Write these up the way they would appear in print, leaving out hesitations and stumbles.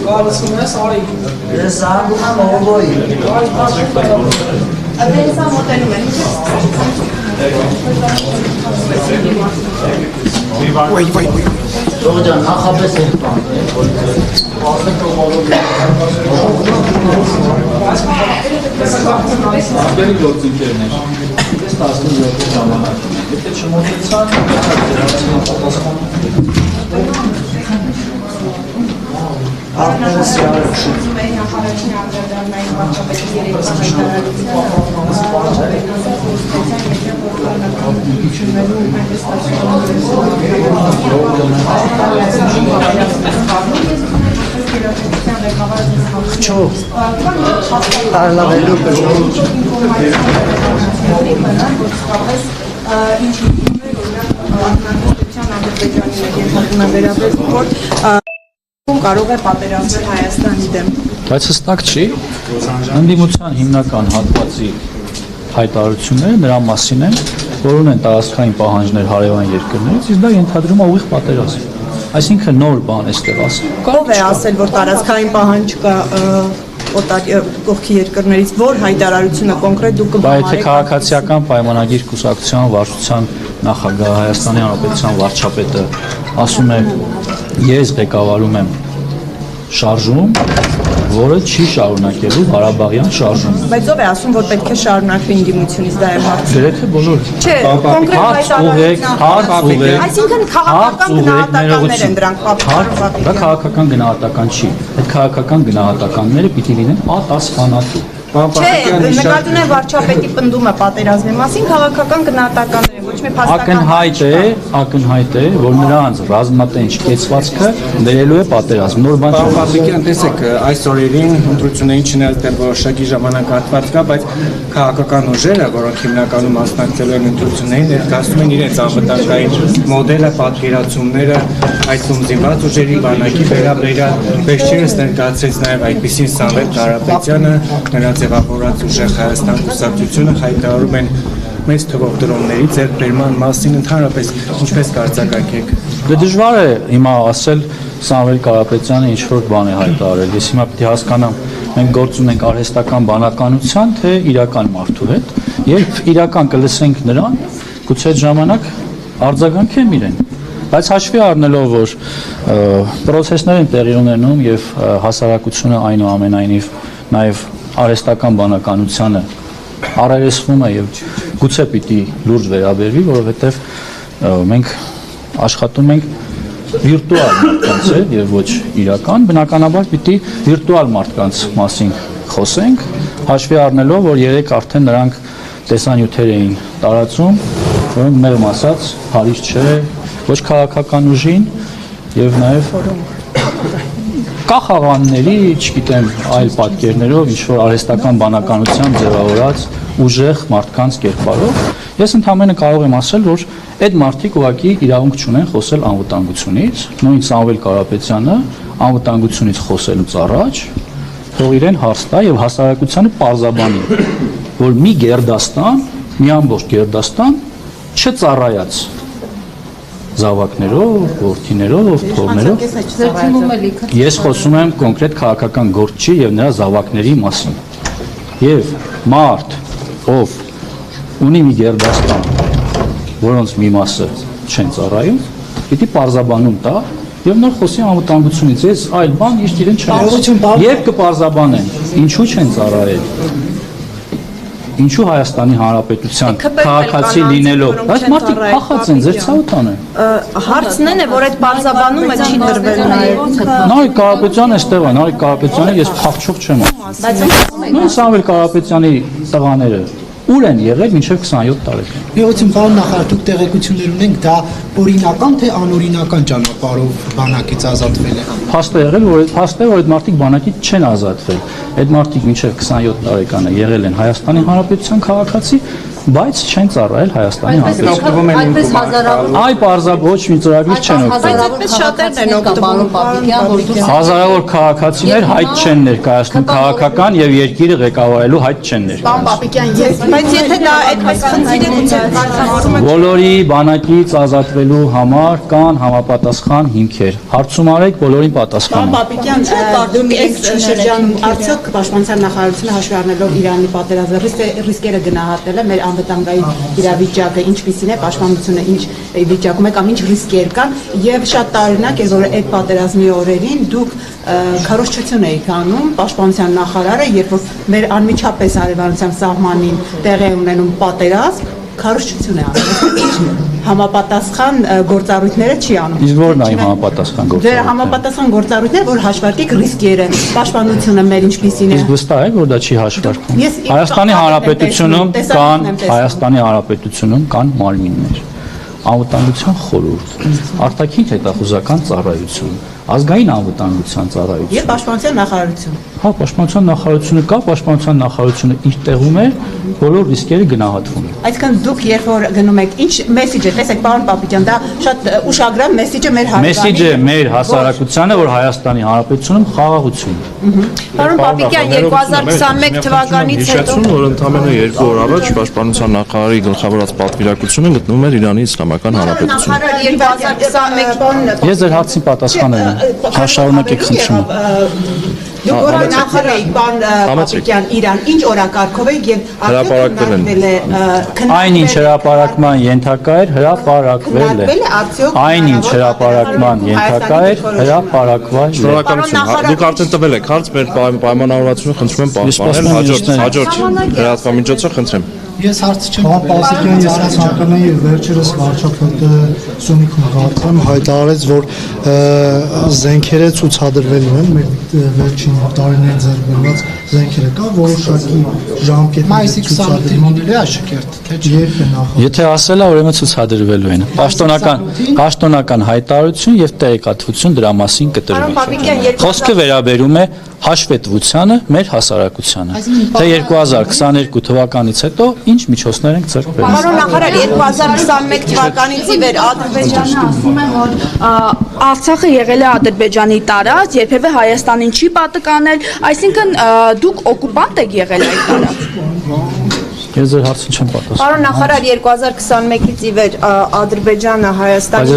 Կարծում ես արի։ Ես անգում եմ օլոյի։ Adresa մոտենում են։ Վայ։ Ժողովրդան նախապես ենք բան։ Աբերի գործընկերներ։ Ես 17 ժամանակ։ Եթե չմոտեցան, պատասխան Նախարարին անդրադառնային վարչապետի երեկոյան կարող է պատերազմել Հայաստանի դեմ։ Բայց հստակ չի, ընդդիմության հիմնական հատվածի հայտարարությունները նրա մասին են, որ ունեն տարածքային պահանջներ հարևան երկրներից, իսկ դա ենթադրում է ուղիղ պատերազմ։ Այսինքն նոր բան էստեղ ասել։ Ով է ասել, որ տարածքային պահանջ կա կողքի երկրներից, որ հայտարարությունը կոնկրետ դուք Բայց եթե քաղաքացիական պայմանագիր կուսակցության վարչության նախագահ Հայաստանի Հանրապետության վարչապետը ասում է ես ղեկավարում եմ շարժում, որը չի շարունակելու Ղարաբաղյան շարժումը։ Բայց ով է ասում, որ պետք է շարունակվի ընդդիմությունից դա է հարցը։ Գրեթե բոլոր։ Չէ, կոնկրետ հայտարարություն։ Այսինքն քաղաքական գնահատականներ են դրանք պատկերված։ Դա քաղաքական գնահատական չի։ Այդ քաղաքական գնահատականները պիտի լինեն պատասխանատու։ Չէ, նկատի ունեմ վարչապետի պնդումը պատերազմի մասին քաղաքական գնահատականներ են, ոչ մի փաստական։ Ակնհայտ է, որ նրանց ռազմատենչ կեցվածքը ներելու է պատերազմ։ Նոր բան չէ։ Պապիկյան, տեսեք, այս օրերին ընտրություններին չնայած դեռ որոշակի ժամանակահատված կա, բայց քաղաքական ուժերը, որոնք հիմնականում մասնակցելու են ընտրություններին, ներկայացնում են իրենց անվտանգային մոդելը, պատկերացումները, այդտեղ զինված ուժերի բանակի վերաբերյալ վերջերս ներկայացրեց նաև այդպիսին Սամվել Կարապետյանը, նրանց ձևավորած ուժեղ Հայաստան կուսակցությունը հայտարարում են մեծ թվով դրոնների ձեռքբերման մասին ընդհանրապես ինչպես կարծակայեք։ Դե դժվար է հիմա ասել Սամվել Կարապետյանը ինչ որ բան է հայտարարել։ Ես հիմա պիտի հասկանամ, մենք գործ ունենք արհեստական բանականության, թե իրական մարդու հետ, երբ իրական կլսենք նրան, գուցե այդ ժամանակ արձագանքեմ իրեն։ Բայց հաշվի առնելով, որ պրոցեսներ են տեղի ունենում եւ հասարակությունը այնուամենայնիվ նաեւ արհեստական բանականությանը առերեսվում է եւ գուցե պիտի լուրջ վերաբերվի, որովհետեւ մենք աշխատում ենք վիրտուալ մարդկանց եւ ոչ իրական, բնականաբար պիտի վիրտուալ մարդկանց մասին խոսենք, հաշվի առնելով, որ երեք արդեն նրանք տեսանյութեր էին տարածում, որոնք մեղմ ասած հարից չէ ոչ քաղաքական ուժին եւ նաեւ կախաղանների, չգիտեմ, այլ պատկերներով, ինչ-որ արհեստական բանականությամբ ձևավորած ուժեղ մարդկանց կերպարով, ես ընդհանրապես կարող եմ ասել, որ այդ մարդիկ ուղղակի իրավունք չունեն խոսել անվտանգությունից, նույն Սամվել Կարապետյանը անվտանգությունից խոսելուց առաջ թող իրեն հարց տա եւ հասարակությանը պարզաբանի, որ մի գերդաստան, մի ամբողջ գերդաստան չծառայած զավակներով, որդիներով, թողներով։ Ես խոսում եմ կոնկրետ քաղաքական գործի եւ նրա զավակների մասին։ Եվ մարդ, ով ունի մի գերդաստան, որոնց մի մասը չեն ծառայում, պիտի պարզաբանում տա եւ նոր խոսի անվտանգությունից։ Ես այլ բան իշտ իրեն չեմ։ Եվ կպարզաբանեն, ինչու չեն ծառայել։ Ինչու Հայաստանի Հանրապետության քաղաքացի լինելով, բայց մարդիկ փախած են, ձեր ցավթան է։ Հարցն է, որ այդ բարձաբանումը չի դրվել նաև։ Նարեկ Կարապետյանը էստեղ է, Նարեկ Կարապետյանը ես փախչող չեմ ասում։ Նույն Սամվել Կարապետյանի տղաները ուր են եղել մինչև 27 տարեկան։ Միություն, պարոն նախարար, դուք տեղեկություն ունենք, դա օրինական թե անօրինական ճանապարհով բանակից ազատվել է։ Փաստ է եղել, որ այդ մարդիկ բանակից չեն ազատվել։ Այդ մարդիկ մինչև 27 տարեկանը եղել են Հայաստանի Հանրապետության քաղաքացի բայց չեն ծառայել Հայաստանի Հանրապետության։ Օգտվում են Այդպես հազարավոր Այ բարձր ոչ մի ծրագիր չեն օգտվում։ այդպես շատերն են օգտվում, Հազարավոր քաղաքացիներ հայտ չեն ներկայացնում քաղաքական եւ երկիրը ղեկավարելու հայտ չեն ներկայացնում։ բայց եթե դա այդպես խնդիր է, գուցե կարգավորում եք Բոլորի բանակից ազատվելու համար կան համապատասխան հիմքեր։ Հարցում արեք, բոլորին պատասխան։ Պապիկյան, դուք այս շրջանում արդյոք պաշտպանության նախարարությունը հաշվի առնելով Իրանի պատերազմի ռիսկերը գնահատել է մեր անվտանգային իրավիճակը ինչպիսին է, պաշտպանությունը ինչ վիճակում է կամ ինչ ռիսկեր կան եւ շատ տարօրինակ է որ այդ պատերազմի օրերին դուք քարոզչություն եք անում պաշտպանության նախարարը երբ որ մեր անմիջապես արևանության սահմանին տեղի ունենում պատերազմ քարոզչություն է անում համապատասխան գործառույթները չի անում։ Իսկ որն է իմ համապատասխան Դե գործառույթը։ համապատասխան գործառույթները, որ հաշվարկեք ռիսկերը, պաշտպանությունը մեր ինչպիսին է։ Իսկ վստահ եք, որ դա չի հաշվարկվում։ Ես Հայաստանի տեսնում, Հանրապետությունում տեսնում կան եմ տեսնում։ Հայաստանի Հանրապետությունում կան մարմիններ։ Անվտանգության խորհուրդ, արտաքին հետախուզական ծառայություն, ազգային անվտանգության ծառայություն։ Եվ պաշտպանության նախարարություն։ Հա, պաշտպանության նախարարությունը կա, պաշտպանության նախարարությունը իր տեղում է, բոլոր ռիսկերը գնահատվում են։ Այսինքն դուք երբ որ գնում եք, ինչ մեսիջ է, տեսեք, պարոն Պապիկյան, դա շատ ուշագրավ մեսիջ է մեր Մեսիջը մեր հասարակությանը, որ Հայաստանի Հանրապետությունում խաղաղություն է։ Պարոն Պապիկյան 2021 թվականից հետո Հիշեցում, որ ընդամենը 2 օր առաջ պաշտպանության նախարարի գլխավորած պատվիրակությունը գտնվում էր Իրանի Իսլամական Հանրապետությունում։ նախարար 2021 Ես ձեր հարցին պատասխանել եմ։ Շարունակեք խնդրում։ Դուք որ նախարար եք, պարոն Պապիկյան, Իրան, ինչ օրակարգով եք եւ Հրապարակվել են։ Այնինչ հրապարակման ենթակա էր, հրապարակվել է։ Այնինչ հրապարակման ենթակա էր, հրապարակվել է։ Շնորհակալություն։ Դուք արդեն տվել եք հարց, մեր պայմանավորվածությունը խնդրում եմ պահպանել, հաջորդ լրատվամիջոցը խնդրեմ։ Ես հարց չեմ Պասիկյան ես ցանկանում եմ վերջերս վարչապետը Սոնիկ Մղարթան հայտարարեց, որ զենքերը ցուցադրվելու են մեր վերջին տարիներին ձեռք բերված զենքերը կա որոշակի ժամկետ մայիսի 28-ին լինել է աշակերտ, թե չէ։ երբ է նախ Եթե ասել է, ուրեմն ցուցադրվելու են։ Պաշտոնական հայտարարություն եւ տեղեկատվություն դրա մասին կտրվի։ Խոսքը վերաբերում է հաշվետվությանը մեր հասարակությանը։ Թե 2022 թվականից հետո ինչ միջոցներ ենք ձեռք բերել։ Պարոն նախարար 2021 թվականից ի վեր Ադրբեջանը ասում է, որ Արցախը եղել է Ադրբեջանի տարած, երբևէ Հայաստանին չի պատկանել, այսինքն դուք օկուպանտ եք եղել այդ տարածքում։ Ես ձեր հարցին չեմ պատասխանում։ Պարոն նախարար 2021-ից ի վեր Ադրբեջանը Հայաստանի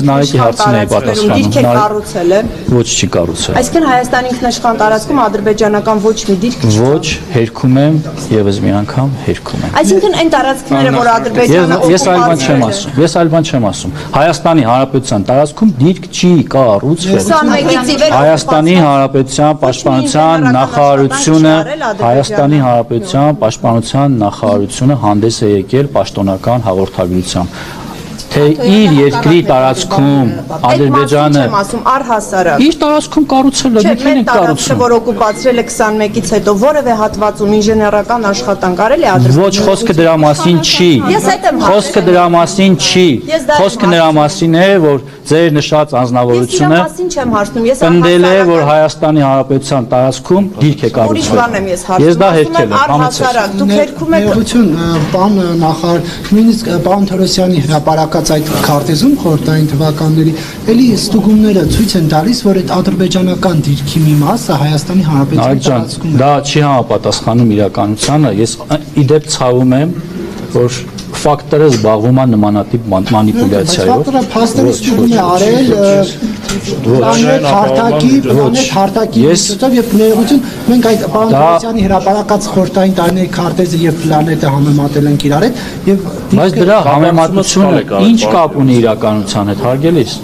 դիրք է կառուցել է։ Ոչ չի կառուցել։ Այսինքն Հայաստանի ինքնաշխան տարածքում ադրբեջանական ոչ մի դիրք չի։ Ոչ, հերքում եմ, եւս մի անգամ հերքում եմ։ Այսինքն այն տարածքները, որ Ադրբեջանը Ես այլ բան չեմ ասում։ Ես այլ բան չեմ ասում։ Հայաստանի Հանրապետության տարածքում դիրք չի կառուցվել։ 21-ից ի վեր Հայաստանի Հանրապետության Պաշտպանության նախարարությունը Հայաստանի Հանրապետության Պաշտպանության նախարարությունը հանդես է եկել պաշտոնական հաղորդագրությամբ թե իր երկրի տարածքում Ադրբեջանը չեմ ասում առհասարակ իր տարածքում կառուցել է, Չէ, դուք մեր եք տարածքը, կառուցում։ որ օկուպացրել է 21-ից հետո որևէ հատվածում ինժեներական աշխատանք արել է Ադրբեջանը։ Ոչ, խոսքը դրա մասին չի։ Ես այդ եմ Խոսքը դրա մասին չի։ Ես դա եմ Խոսքը նրա մասին է, որ ձեր նշած անձնավորությունը Ես մասին չեմ հարցնում, ես ընդել է, որ Հայաստանի Հանրապետության տարածքում դիրք է Ուրիշ բան եմ ես կառուցվել։ Ես դա հարցնում, հերքել եմ, առհասարակ, դուք հերքում եք Ներողություն, պարոն նախարար, նույնիսկ պարոն Թորոսյանի հրապարակած այդ քարտեզում խորհրդային թվականների էլի ստուգումները ցույց են տալիս, որ այդ ադրբեջանական դիրքի մի մասը Հայաստանի Հանրապետության տարածքում է։ Դա չի համապատասխանում իրականությանը։ Ես իդեպ ցավում եմ, որ ֆակտորը զբաղվում է նմանատիպ մանիպուլյացիայով։ Ֆակտորը փաստերի ստուգում է արել հարթակի միջոցով եւ ներողություն մենք այդ պարոն Թորոսյանի հրապարակած խորհրդային տարիների քարտեզը եւ պլանետը համեմատել ենք իրար հետ եւ Բայց դրա համեմատությունը ինչ կապ ունի իրականության հետ, հարգելիս։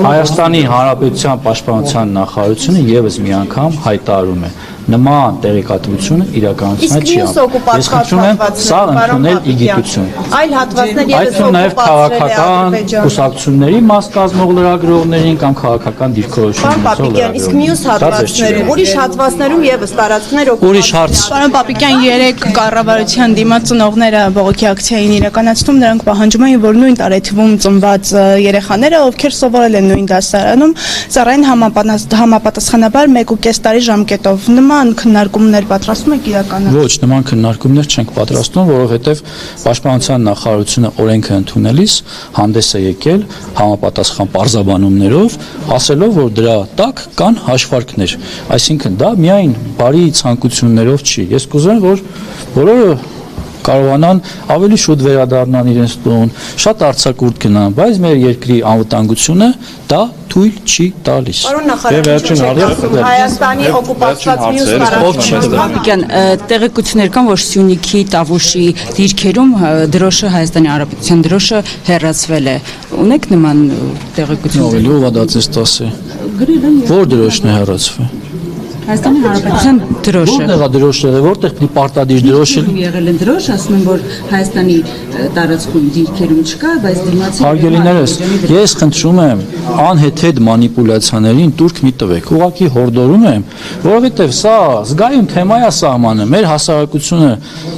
Հայաստանի Հանրապետության Պաշտպանության նախարարությունը եւս մի անգամ հայտարարում է նման տեղեկատվությունը իրականության չի անում։ Ես խնդրում եմ սա ընդունել ի գիտություն։ Այլ հատվածներ Այդ թվում նաև քաղաքական կուսակցությունների մաս կազմող լրագրողներին կամ քաղաքական դիրքորոշումներ ունեցող Պապիկյան, իսկ մյուս հատվածներում, ուրիշ հատվածներում եւս տարածքներ Ուրիշ հարց։ Պարոն Պապիկյան, 3 կառավարության դիմաց ծնողները բողոքի ակցիային իրականացնում, նրանք պահանջում են, որ նույն տարեթվում ծնված երեխաները, ովքեր սովորել են նույն դասարանում, ծառայեն համապատասխանաբար 1.5 տարի ժամկետով։ Նման նման քննարկումներ պատրաստում եք իրականացնել։ Ոչ, նման քննարկումներ չենք պատրաստում, որովհետև Պաշտպանության նախարարությունը օրենքը ընդունելիս հանդես է եկել համապատասխան պարզաբանումներով, ասելով, որ դրա տակ կան հաշվարկներ։ Այսինքն դա միայն բարի ցանկություններով չի։ Ես կուզեմ, որ բոլորը կարողանան ավելի շուտ վերադառնան իրենց տուն, շատ արձակուրդ գնան, բայց մեր երկրի անվտանգությունը դա թույլ չի տալիս։ Պարոն նախարար, Հայաստանի օկուպացված մյուս տարածքներում տեղեկություններ կան, որ Սյունիքի, Տավուշի դիրքերում դրոշը Հայաստանի Հանրապետության դրոշը հեռացվել է։ Ունեք նման տեղեկություններ։ Ով է դա ցես տասի։ Որ դրոշն է հեռացվել։ Հայաստանի Հանրապետության դրոշը։ Որտեղ է դրոշը, որտեղ մի պարտադիր դրոշ է։ Եղել են դրոշ, ասում են, որ Հայաստանի տարածքում դիրքերում չկա, բայց դիմացի։ Հարգելիներս, ես խնդրում եմ անհեթեթ մանիպուլյացիաներին տուրք մի տվեք։ Ուղղակի հորդորում եմ, որովհետև սա զգայուն թեմա է սահմանը, մեր հասարակությունը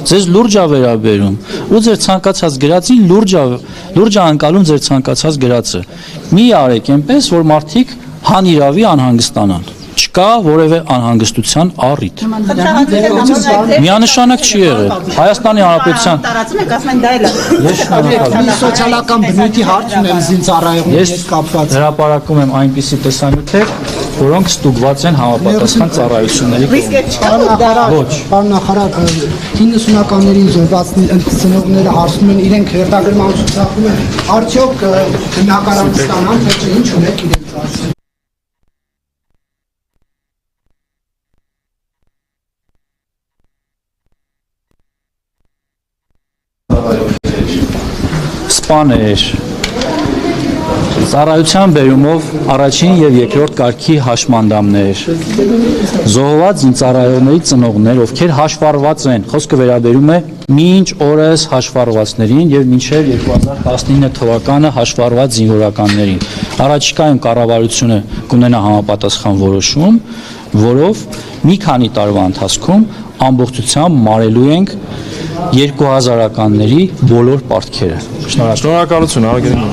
ձեզ լուրջ է վերաբերում, ու ձեր ցանկացած գրածին լուրջ է անցալում ձեր ցանկացած գրածը։ Մի արեք այնպես, որ մարդիկ հանիրավի անհանգստանան։ Չկա որևէ անհանգստության առիթ։ Միանշանակ չի եղել։ Հայաստանի Հանրապետության տարածում եք, ասում են դա էլ է։ Ես շնորհակալ եմ։ Սոցիալական բնույթի հարց ունեմ զինծառայողների հետ կապված։ Հրապարակում եմ այնպիսի տեսանյութեր, որոնք ստուգված են համապատասխան ծառայությունների կողմից։ Ոչ, պարոն նախարար, 90-ականներին զոհված ծնողները հարցնում են իրենք հերթագրման ցուցակում են, արդյոք բնակարան ստանան, թե չէ, ինչ ունեք իրենց հարցը։ Սպաներ ծառայության բերումով առաջին եւ երկրորդ կարգի հաշմանդամներ զոհված զինծառայողների ծնողներ, ովքեր հաշվառված են, խոսքը վերաբերում է մինչ օրս հաշվառվածներին եւ մինչեւ 2019 թվականը հաշվառված զինվորականներին։ Առաջիկայում կառավարությունը կունենա համապատասխան որոշում, որով մի քանի տարվա ընթացքում ամբողջությամբ մարելու ենք 2000-ականների բոլոր պարտքերը։ Շնորհակալություն, արգելին։